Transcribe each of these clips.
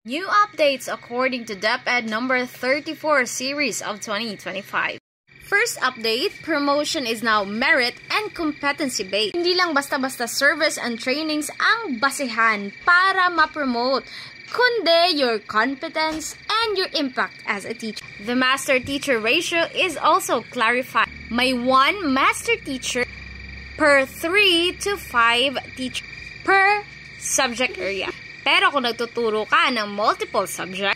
New updates according to DepEd number 34 series of 2025. First update, promotion is now merit and competency-based. Hindi lang basta-basta service and trainings ang basehan para ma-promote, kundi your competence and your impact as a teacher. The master-teacher ratio is also clarified. May 1 master teacher per 3 to 5 teachers per subject area. Pero kung nagtuturo ka ng multiple subject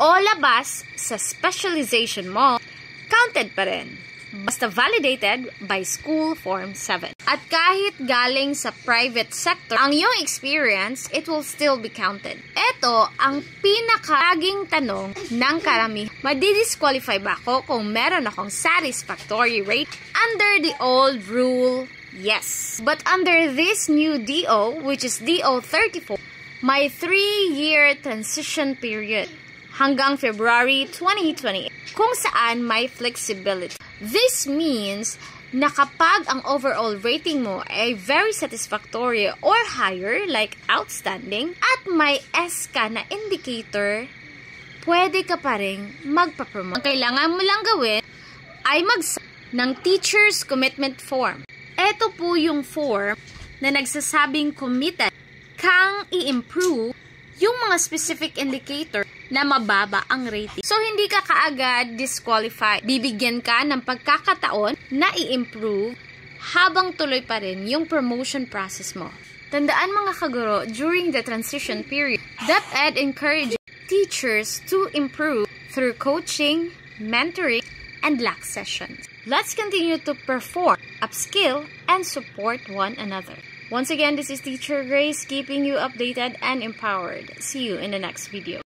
o labas sa specialization mo, counted pa rin. Basta validated by School Form 7. At kahit galing sa private sector, ang iyong experience, it will still be counted. Ito ang pinakaging tanong ng karamihan. Madidisqualify ba ako kung meron akong satisfactory rate? Under the old rule, yes. But under this new DO, which is DO 34, may 3-year transition period hanggang February 2028 kung saan may flexibility. This means na kapag ang overall rating mo ay very satisfactory or higher, like outstanding, at may S ka na indicator, pwede ka pa rin magpapromote. Ang kailangan mo lang gawin ay ng Teacher's Commitment Form. Ito po yung form na nagsasabing committed kang i-improve yung mga specific indicator na mababa ang rating. So, hindi ka kaagad disqualified. Bibigyan ka ng pagkakataon na i-improve habang tuloy pa rin yung promotion process mo. Tandaan mga kaguro, during the transition period, DepEd encourages teachers to improve through coaching, mentoring, and LAC sessions. Let's continue to perform, upskill, and support one another. Once again, this is Teacher Grace, keeping you updated and empowered. See you in the next video.